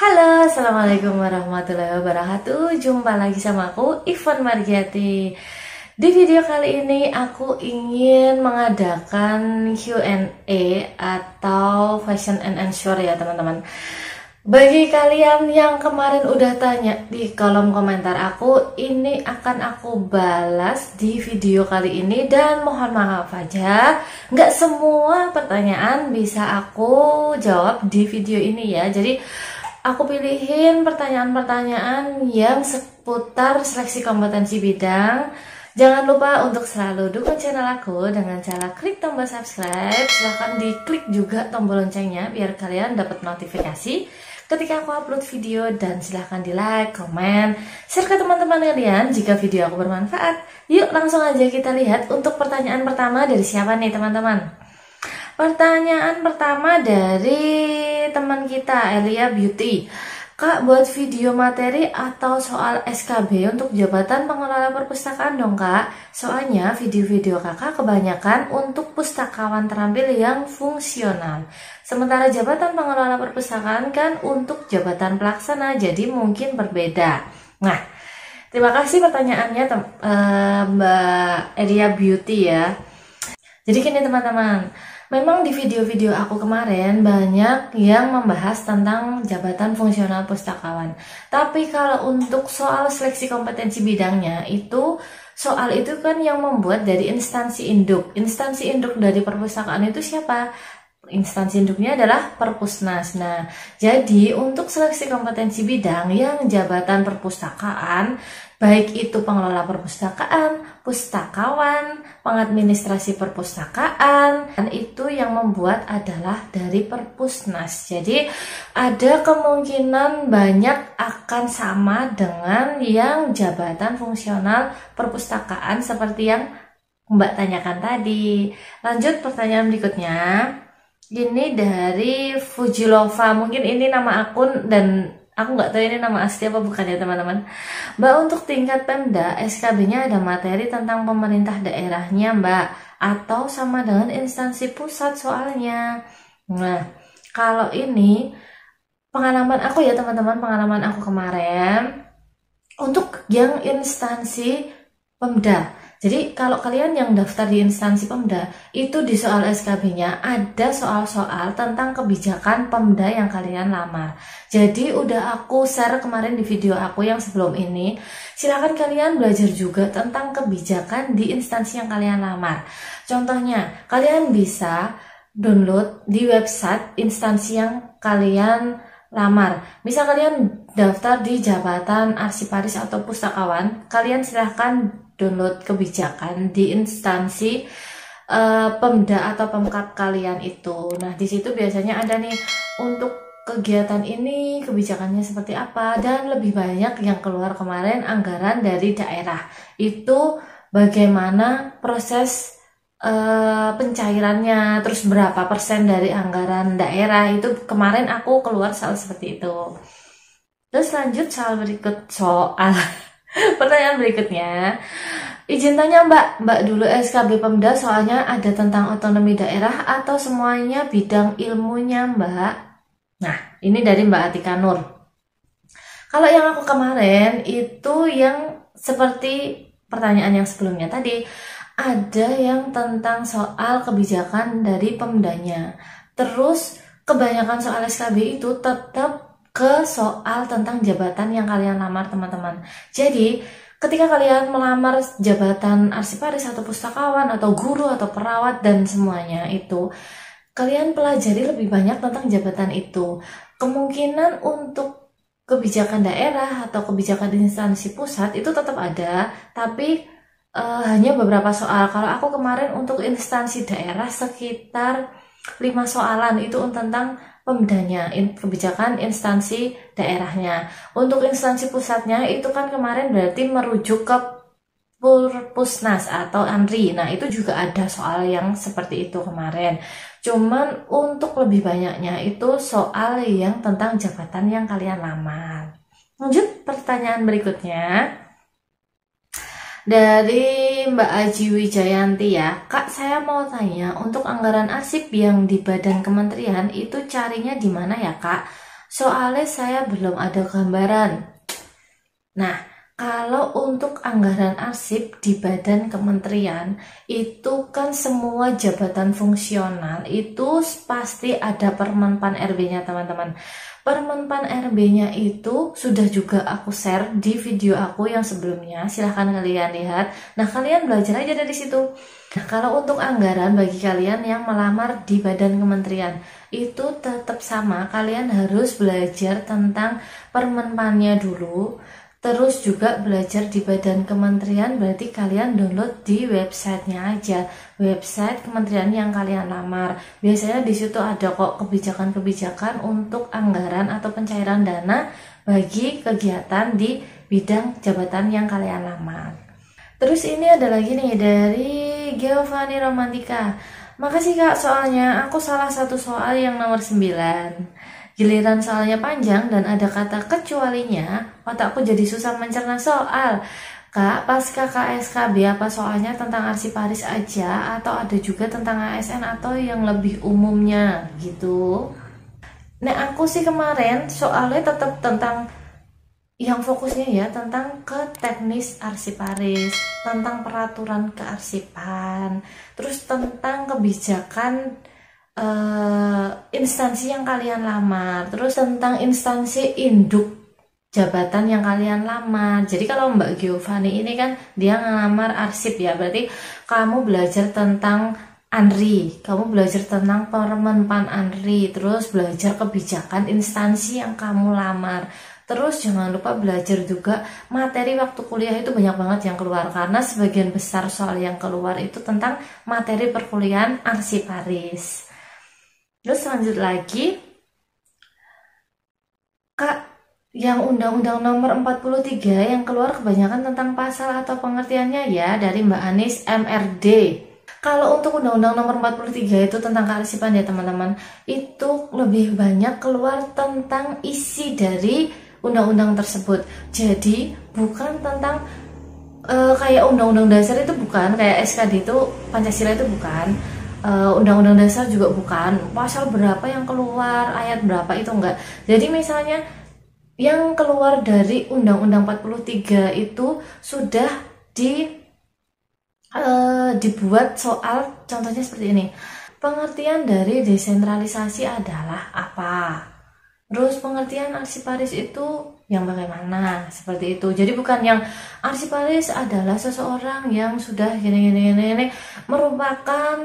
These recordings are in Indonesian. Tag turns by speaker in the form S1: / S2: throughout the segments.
S1: Halo, assalamualaikum warahmatullahi wabarakatuh. Jumpa lagi sama aku, Ivan Margiati. Di video kali ini aku ingin mengadakan Q&A atau question and answer ya teman-teman. Bagi kalian yang kemarin udah tanya di kolom komentar aku, ini akan aku balas di video kali ini. Dan mohon maaf aja, nggak semua pertanyaan bisa aku jawab di video ini ya. Jadi aku pilihin pertanyaan-pertanyaan yang seputar seleksi kompetensi bidang. Jangan lupa untuk selalu dukung channel aku dengan cara klik tombol subscribe. Silahkan diklik juga tombol loncengnya biar kalian dapat notifikasi ketika aku upload video. Dan silahkan di like, komen, share ke teman-teman kalian jika video aku bermanfaat. Yuk langsung aja kita lihat untuk pertanyaan pertama dari siapa nih teman-teman. Pertanyaan pertama dari teman kita, Elia Beauty. Kak, buat video materi atau soal SKB untuk jabatan pengelola perpustakaan dong kak. Soalnya video-video kakak kebanyakan untuk pustakawan terampil yang fungsional. Sementara jabatan pengelola perpustakaan kan untuk jabatan pelaksana, jadi mungkin berbeda. Nah, terima kasih pertanyaannya Mbak Elia Beauty ya. Jadi gini teman-teman, memang di video-video aku kemarin banyak yang membahas tentang jabatan fungsional pustakawan. Tapi kalau untuk soal seleksi kompetensi bidangnya itu, soal itu kan yang membuat dari instansi induk. Instansi induk dari perpustakaan itu siapa? Instansi induknya adalah Perpusnas. Nah, jadi untuk seleksi kompetensi bidang yang jabatan perpustakaan, baik itu pengelola perpustakaan, pustakawan, pengadministrasi perpustakaan, dan itu yang membuat adalah dari Perpusnas. Jadi ada kemungkinan banyak akan sama dengan yang jabatan fungsional perpustakaan seperti yang Mbak tanyakan tadi. Lanjut pertanyaan berikutnya. Ini dari Fujilova, mungkin ini nama akun dan aku nggak tahu ini nama asli apa bukan ya teman-teman. Mbak, untuk tingkat Pemda, SKB-nya ada materi tentang pemerintah daerahnya Mbak, atau sama dengan instansi pusat soalnya. Nah, kalau ini pengalaman aku ya teman-teman, pengalaman aku kemarin untuk yang instansi Pemda. Jadi kalau kalian yang daftar di instansi Pemda, itu di soal SKB-nya ada soal-soal tentang kebijakan Pemda yang kalian lamar. Jadi udah aku share kemarin di video aku yang sebelum ini. Silahkan kalian belajar juga tentang kebijakan di instansi yang kalian lamar. Contohnya, kalian bisa download di website instansi yang kalian lamar. Misal kalian daftar di jabatan arsiparis atau pustakawan, kalian silahkan download kebijakan di instansi Pemda atau Pemkab kalian itu. Nah, di situ biasanya ada nih untuk kegiatan ini kebijakannya seperti apa, dan lebih banyak yang keluar kemarin anggaran dari daerah. Itu bagaimana proses pencairannya, terus berapa persen dari anggaran daerah, itu kemarin aku keluar soal seperti itu. Terus lanjut soal pertanyaan berikutnya. Izin tanya Mbak dulu SKB Pemda soalnya ada tentang otonomi daerah atau semuanya bidang ilmunya Mbak? Nah, ini dari Mbak Atika Nur. Kalau yang aku kemarin itu yang seperti pertanyaan yang sebelumnya tadi, ada yang tentang soal kebijakan dari Pemdanya. Terus kebanyakan soal SKB itu tetap ke soal tentang jabatan yang kalian lamar teman-teman. Jadi ketika kalian melamar jabatan arsiparis atau pustakawan atau guru atau perawat dan semuanya itu, kalian pelajari lebih banyak tentang jabatan itu. Kemungkinan untuk kebijakan daerah atau kebijakan instansi pusat itu tetap ada, tapi hanya beberapa soal. Kalau aku kemarin untuk instansi daerah sekitar 5 soalan itu tentang Pemdanya, kebijakan instansi daerahnya. Untuk instansi pusatnya itu kan kemarin berarti merujuk ke Perpusnas atau ANRI. Nah, itu juga ada soal yang seperti itu kemarin. Cuman untuk lebih banyaknya itu soal yang tentang jabatan yang kalian lamar. Lanjut pertanyaan berikutnya. Dari Mbak Aji Wijayanti ya, Kak saya mau tanya untuk anggaran arsip yang di badan kementerian itu carinya di mana ya Kak? Soalnya saya belum ada gambaran. Nah, kalau untuk anggaran arsip di badan kementerian, itu kan semua jabatan fungsional itu pasti ada Permenpan RB-nya teman-teman. Permenpan RB-nya itu sudah juga aku share di video aku yang sebelumnya, silahkan kalian lihat. Nah, kalian belajar aja dari situ. Nah, kalau untuk anggaran bagi kalian yang melamar di badan kementerian, itu tetap sama, kalian harus belajar tentang Permenpannya dulu. Terus juga belajar di badan kementerian, berarti kalian download di websitenya aja, website kementerian yang kalian lamar. Biasanya di situ ada kok kebijakan-kebijakan untuk anggaran atau pencairan dana bagi kegiatan di bidang jabatan yang kalian lamar. Terus ini ada lagi nih dari Giovanni Romantika. Makasih Kak, soalnya aku salah satu soal yang nomor 9. Giliran soalnya panjang dan ada kata kecualinya, otakku jadi susah mencerna soal. Kak, pas KKSKB apa soalnya tentang arsiparis aja atau ada juga tentang ASN atau yang lebih umumnya gitu? Nah, aku sih kemarin soalnya tetap tentang yang fokusnya ya tentang ke teknis arsiparis, tentang peraturan kearsipan, terus tentang kebijakan instansi yang kalian lamar, terus tentang instansi induk jabatan yang kalian lamar. Jadi kalau Mbak Giovanni ini kan dia ngelamar arsip ya, berarti kamu belajar tentang ANRI, kamu belajar tentang Permenpan ANRI, terus belajar kebijakan instansi yang kamu lamar. Terus jangan lupa belajar juga materi waktu kuliah, itu banyak banget yang keluar karena sebagian besar soal yang keluar itu tentang materi perkuliahan arsiparis. Terus lanjut lagi, Kak, yang Undang-Undang Nomor 43 yang keluar kebanyakan tentang pasal atau pengertiannya ya, dari Mbak Anis MRD. Kalau untuk Undang-Undang Nomor 43 itu tentang kearsipan ya teman-teman, itu lebih banyak keluar tentang isi dari undang-undang tersebut. Jadi bukan tentang kayak Undang-Undang Dasar itu bukan, kayak SKD itu Pancasila itu bukan. Undang-undang dasar juga bukan, pasal berapa yang keluar, ayat berapa itu enggak. Jadi misalnya yang keluar dari Undang-Undang 43 itu sudah dibuat soal, contohnya seperti ini. Pengertian dari desentralisasi adalah apa? Terus pengertian arsiparis itu yang bagaimana, seperti itu. Jadi bukan yang arsiparis adalah seseorang yang sudah gini merupakan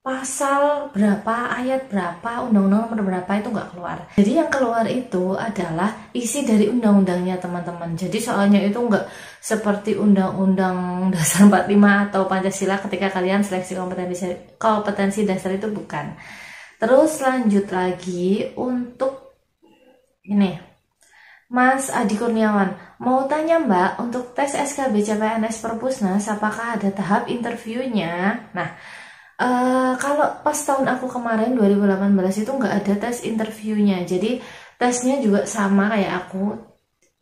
S1: pasal berapa, ayat berapa, undang-undang nomor berapa, itu nggak keluar. Jadi yang keluar itu adalah isi dari undang-undangnya teman-teman. Jadi soalnya itu nggak seperti undang-undang dasar 45 atau Pancasila ketika kalian seleksi kompetensi dasar, itu bukan. Terus lanjut lagi untuk ini, Mas Adi Kurniawan, mau tanya Mbak, untuk tes SKB CPNS Perpusnas apakah ada tahap interviewnya? Nah, kalau pas tahun aku kemarin 2018 itu nggak ada tes interviewnya, jadi tesnya juga sama kayak aku,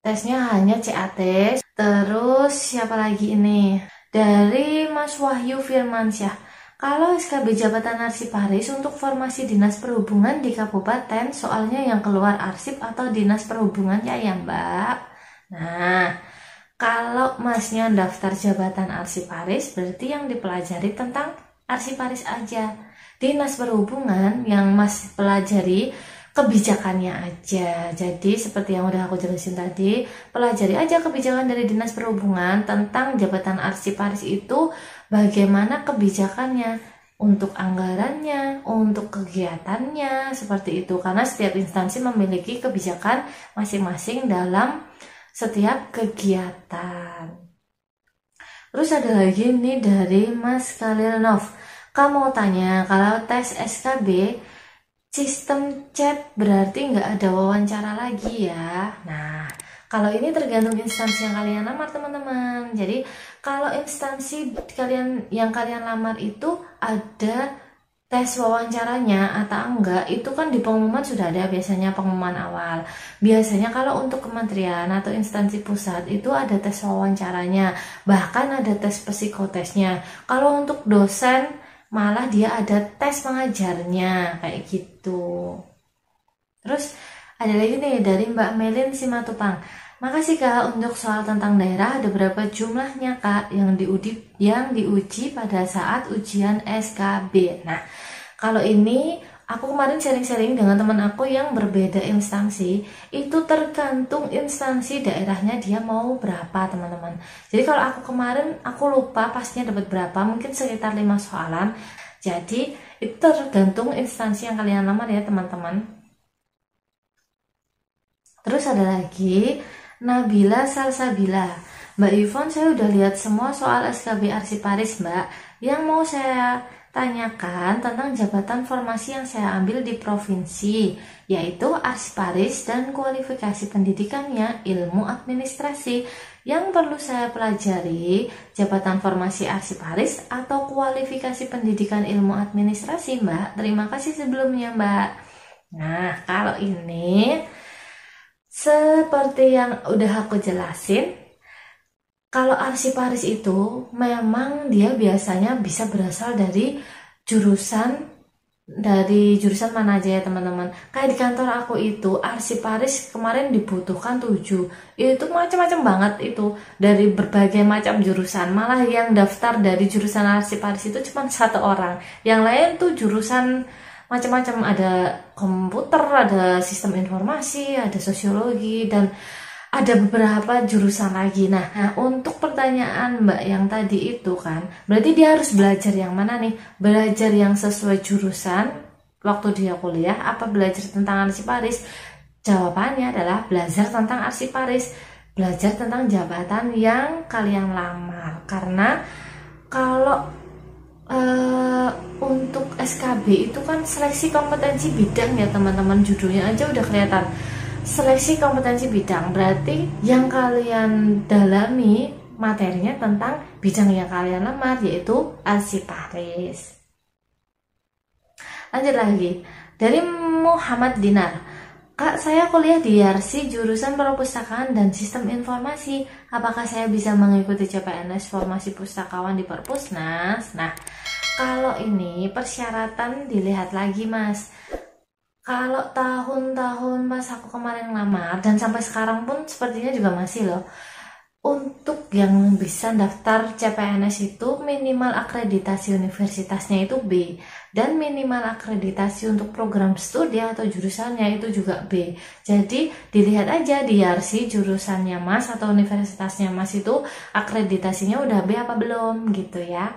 S1: tesnya hanya CAT. Terus siapa lagi ini, dari Mas Wahyu Firmansyah, kalau SKB jabatan arsiparis untuk formasi dinas perhubungan di kabupaten, soalnya yang keluar arsip atau dinas perhubungannya ya Mbak. Nah, kalau masnya daftar jabatan arsiparis, berarti yang dipelajari tentang arsiparis aja. Dinas perhubungan yang Mas pelajari kebijakannya aja. Jadi seperti yang udah aku jelasin tadi, pelajari aja kebijakan dari dinas perhubungan tentang jabatan arsiparis itu, bagaimana kebijakannya untuk anggarannya, untuk kegiatannya, seperti itu. Karena setiap instansi memiliki kebijakan masing-masing dalam setiap kegiatan. Terus ada lagi nih dari Mas Kalilnov, kamu mau tanya kalau tes SKB sistem chat berarti nggak ada wawancara lagi ya. Nah, kalau ini tergantung instansi yang kalian lamar teman-teman. Jadi kalau instansi kalian yang kalian lamar itu ada tes wawancaranya atau enggak, itu kan di pengumuman sudah ada biasanya, pengumuman awal. Biasanya kalau untuk kementerian atau instansi pusat itu ada tes wawancaranya, bahkan ada tes psikotesnya. Kalau untuk dosen malah dia ada tes pengajarnya kayak gitu. Terus Ada lagi nih dari Mbak Melin Simatupang. Makasih Kak, untuk soal tentang daerah ada berapa jumlahnya Kak yang diuji pada saat ujian SKB. Nah, kalau ini aku kemarin sharing-sharing dengan teman aku yang berbeda instansi, itu tergantung instansi daerahnya dia mau berapa teman-teman. Jadi kalau aku kemarin aku lupa pastinya dapat berapa, mungkin sekitar 5 soalan. Jadi itu tergantung instansi yang kalian lamar ya teman-teman. Terus ada lagi Nabila Salsabila. Mbak Yvonne, saya udah lihat semua soal SKB Arsiparis Mbak. Yang mau saya tanyakan tentang jabatan formasi yang saya ambil di provinsi, yaitu Arsiparis dan kualifikasi pendidikannya ilmu administrasi. Yang perlu saya pelajari jabatan formasi Arsiparis atau kualifikasi pendidikan ilmu administrasi Mbak. Terima kasih sebelumnya Mbak. Nah, kalau ini seperti yang udah aku jelasin, kalau Arsiparis itu memang dia biasanya bisa berasal dari jurusan mana aja ya teman-teman. Kayak di kantor aku itu Arsiparis kemarin dibutuhkan 7. Itu macam-macam banget itu dari berbagai macam jurusan. Malah yang daftar dari jurusan Arsiparis itu cuma 1 orang. Yang lain tuh jurusan macam-macam, ada komputer, ada sistem informasi, ada sosiologi, dan ada beberapa jurusan lagi. Nah, untuk pertanyaan Mbak yang tadi itu kan, berarti dia harus belajar yang mana nih? Belajar yang sesuai jurusan waktu dia kuliah, apa belajar tentang Arsiparis? Jawabannya adalah belajar tentang Arsiparis, belajar tentang jabatan yang kalian lamar. Karena kalau untuk SKB itu kan seleksi kompetensi bidang ya teman-teman, judulnya aja udah kelihatan seleksi kompetensi bidang, berarti yang kalian dalami materinya tentang bidang yang kalian lamar, yaitu Arsiparis. Lanjut lagi dari Muhammad Dinar. Kak, saya kuliah di Yarsi jurusan perpustakaan dan sistem informasi. Apakah saya bisa mengikuti CPNS formasi pustakawan di Perpusnas? Nah, kalau ini persyaratan dilihat lagi Mas. Kalau tahun-tahun pas aku kemarin ngelamar dan sampai sekarang pun sepertinya juga masih loh. Untuk yang bisa daftar CPNS itu minimal akreditasi universitasnya itu B, dan minimal akreditasi untuk program studi atau jurusannya itu juga B. Jadi dilihat aja di Yarsi jurusannya Mas atau universitasnya Mas itu akreditasinya udah B apa belum gitu ya.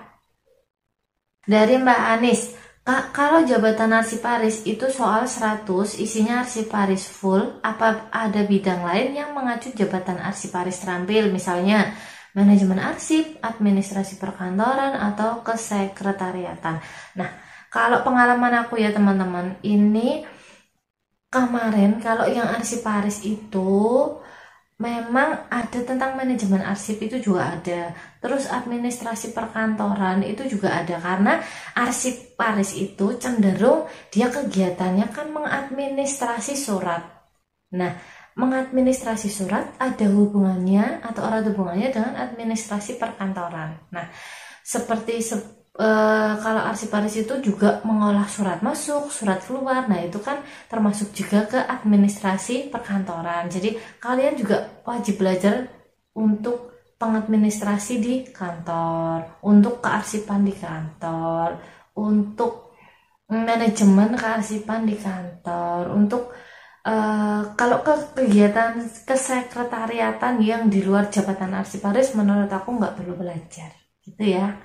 S1: Dari Mbak Anis, Kak, kalau jabatan Arsiparis itu soal 100, isinya Arsiparis full, apa ada bidang lain yang mengacu jabatan Arsiparis terampil, misalnya manajemen arsip, administrasi perkantoran, atau kesekretariatan. Nah, kalau pengalaman aku ya teman-teman, ini kemarin kalau yang Arsiparis itu memang ada tentang manajemen arsip itu juga ada. Terus administrasi perkantoran itu juga ada, karena Arsiparis itu cenderung dia kegiatannya kan mengadministrasi surat. Nah, mengadministrasi surat ada hubungannya atau erat hubungannya dengan administrasi perkantoran. Nah, seperti kalau Arsiparis itu juga mengolah surat masuk, surat keluar. Nah, itu kan termasuk juga ke administrasi perkantoran. Jadi, kalian juga wajib belajar untuk pengadministrasi di kantor, untuk kearsipan di kantor, untuk manajemen kearsipan di kantor, untuk kalau ke kegiatan kesekretariatan yang di luar jabatan Arsiparis, menurut aku nggak perlu belajar, gitu ya.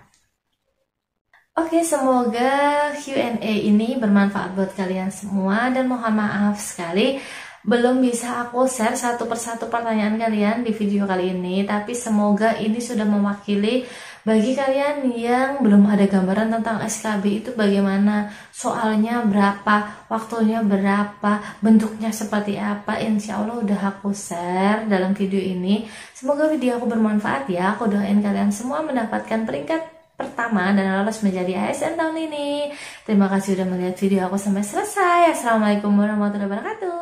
S1: Oke, semoga Q&A ini bermanfaat buat kalian semua, dan mohon maaf sekali belum bisa aku share satu persatu pertanyaan kalian di video kali ini, tapi semoga ini sudah mewakili bagi kalian yang belum ada gambaran tentang SKB itu bagaimana, soalnya berapa, waktunya berapa, bentuknya seperti apa. Insya Allah udah aku share dalam video ini. Semoga video aku bermanfaat ya. Aku doain kalian semua mendapatkan peringkat pertama dan lolos menjadi ASN tahun ini. Terima kasih sudah melihat video aku sampai selesai. Assalamualaikum warahmatullahi wabarakatuh.